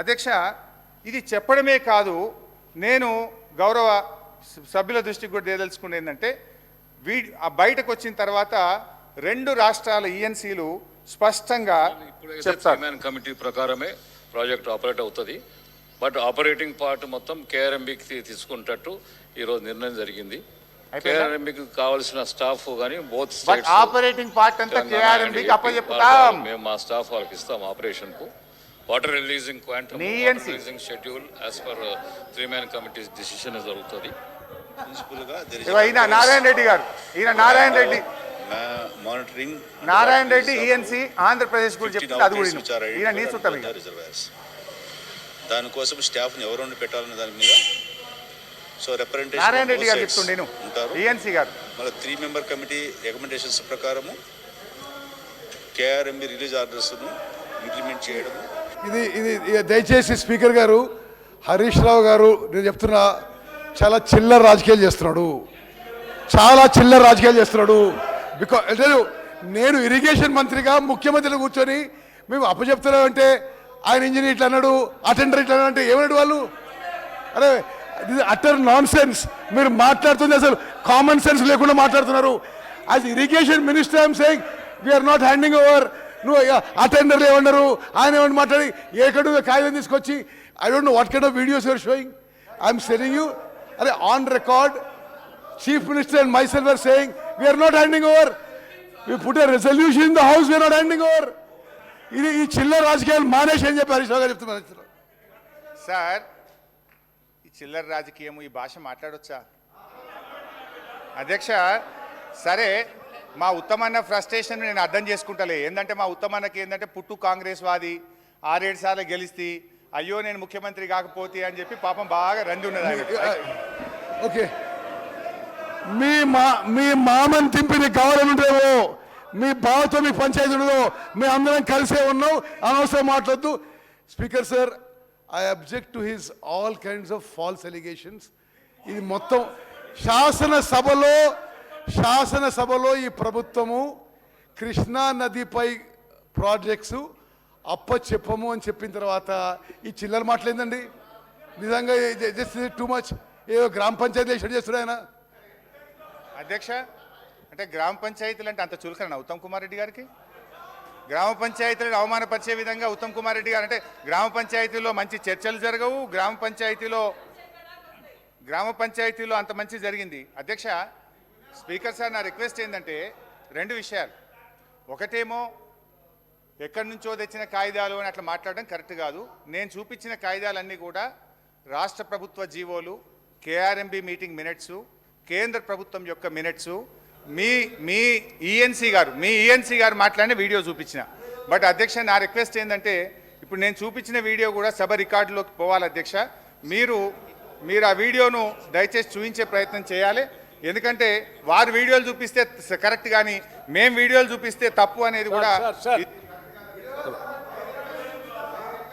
అధ్యక్ష, ఇది చెప్పడమే కాదు, నేను గౌరవ సభ్యుల దృష్టికి కూడా తేదలుచుకునేది ఏంటంటే బయటకు వచ్చిన తర్వాత రెండు రాష్ట్రాల ఈఎన్సీలు స్పష్టంగా చెప్తారు కమిటీ ప్రకారమే ప్రాజెక్ట్ ఆపరేట్ అవుతుంది. బట్ ఆపరేటింగ్ పార్ట్ మొత్తం కేఆర్ఎంబికి తీసుకుంటట్టు ఈరోజు నిర్ణయం జరిగింది. కేఆర్ఎంబికి కావాల్సిన స్టాఫ్ కానీ బోత్ ఆపరేటింగ్ పార్ట్ అంతా కేఆర్ఎంబికి అప్పచెప్తాం. మేము మా స్టాఫ్ వాళ్ళకి ఇస్తాం ఆపరేషన్ కు. Water releasing quantum releasing schedule as per 3-man committee decision జరుగుతుంది. నారాయణ రెడ్డి గారు, నారాయణ రెడ్డి మానిటరింగ్ నారాయణ రెడ్డి ఈఎన్సీ ఆంధ్రప్రదేశ్ గురించి చెప్తే అది కూడా ఈయన నీ చుట్టం. దానికోసం స్టాఫ్ని ఎవరు పెట్టాలన్న దాని మీద సో రిప్రజెంటేషన్ నారాయణ రెడ్డి గారు చెప్తుండే ఉంటారు ఈఎన్సీ గారు. మళ్ళీ 3-member కమిటీ రికమెండేషన్స్ ప్రకారము కేఆర్ఎంబి రిలీజ్ ఆర్డర్స్ను ఇంప్లిమెంట్ చేయడం. ఇది దయచేసి స్పీకర్ గారు, హరీష్ రావు గారు, నేను చెప్తున్నా, చాలా చిల్లర రాజకీయాలు చేస్తున్నాడు, చాలా చిల్లర రాజకీయాలు చేస్తున్నాడు. బికాజ్ నేను ఇరిగేషన్ మంత్రిగా ముఖ్యమంత్రిని కూర్చొని మేము అప్పచెప్తున్నామంటే ఆయన ఇంజనీర్ ఇట్లా అన్నాడు, అటెండర్ ఇట్లా అన్నాడు అంటే ఏమన్నాడు వాళ్ళు? అరే ఇది అటర్ నాన్ సెన్స్. మీరు మాట్లాడుతుంది అసలు కామన్ సెన్స్ లేకుండా మాట్లాడుతున్నారు. As irrigation minister I'm saying we're not handing over. నువ్వు అటెండర్లు ఏమన్నారు, ఆయన ఏమన్నా మాట్లాడి ఏకడు కాగితం తీసుకొచ్చి I don't know what kind of videos you're showing. I'm saying you, అరే on record chief minister and myself are saying we're not handing over. We put a resolution in the house, we're not handing over. ఇది ఈ చిల్లర రాజకీయాలు మానేసి అని చెప్పి హరీష్ రావు గారు చెప్తున్నారు. సార్, ఈ చిల్లర రాజకీయం, ఈ భాష మాట్లాడొచ్చా అధ్యక్ష? సరే, మా ఉత్తమన్న ఫ్రస్ట్రేషన్ నేను అర్థం చేసుకుంటలే. ఏంటంటే మా ఉత్తమన్నకి ఏంటంటే పుట్టు కాంగ్రెస్ వాది, 6-7 సార్లు గెలిస్తే అయ్యో నేను ముఖ్యమంత్రి కాకపోతే అని చెప్పి పాపం బాగా రంది ఉన్నది. ఓకే, మీ మామని తింపిని కావాలనుంటేవో, మీ బావతో మీ పంచాయతీ ఉండదో, మీ అందరం కలిసే ఉన్నాం, అనవసరం మాట్లాడద్దు. Speaker sir, I object to his all kinds of false allegations. ఇది మొత్తం శాసనసభలో ఈ ప్రభుత్వము కృష్ణా నదిపై ప్రాజెక్ట్స్ అప్పచెప్పము అని చెప్పిన తర్వాత ఈ చిల్లర మాటలేందండి? నిజంగా జస్ట్ టూ మచ్. ఏదో గ్రామ పంచాయతీ ఎక్కడ చేస్తున్నారు ఆయన? అధ్యక్ష, అంటే గ్రామ పంచాయతీలు అంటే అంత చులకన ఉత్తమ్ కుమార్ రెడ్డి గారికి? గ్రామ పంచాయతీలను అవమానపరిచే విధంగా ఉత్తమ్ కుమార్ రెడ్డి గారు అంటే గ్రామ పంచాయతీలో మంచి చర్చలు జరగవు, గ్రామ పంచాయతీలో అంత మంచి జరిగింది. అధ్యక్ష, స్పీకర్ సార్, నా రిక్వెస్ట్ ఏంటంటే 2 విషయాలు. ఒకటేమో ఎక్కడి నుంచో తెచ్చిన కాగితాలు అని అట్లా మాట్లాడడం కరెక్ట్ కాదు. నేను చూపించిన కాగితాలన్నీ కూడా రాష్ట్ర ప్రభుత్వ జీవోలు, కేఆర్ఎంబి మీటింగ్ మినిట్స్, కేంద్ర ప్రభుత్వం యొక్క మినిట్స్, మీ ఈఎన్సీ గారు మాట్లాడిన వీడియో చూపించిన. బట్ అధ్యక్ష, నా రిక్వెస్ట్ ఏంటంటే ఇప్పుడు నేను చూపించిన వీడియో కూడా సభ రికార్డులోకి పోవాలి అధ్యక్ష. మీరు ఆ వీడియోను దయచేసి చూపించే ప్రయత్నం చేయాలి. ఎందుకంటే వారు వీడియోలు చూపిస్తే కరెక్ట్, కానీ మేము వీడియోలు చూపిస్తే తప్పు అనేది కూడా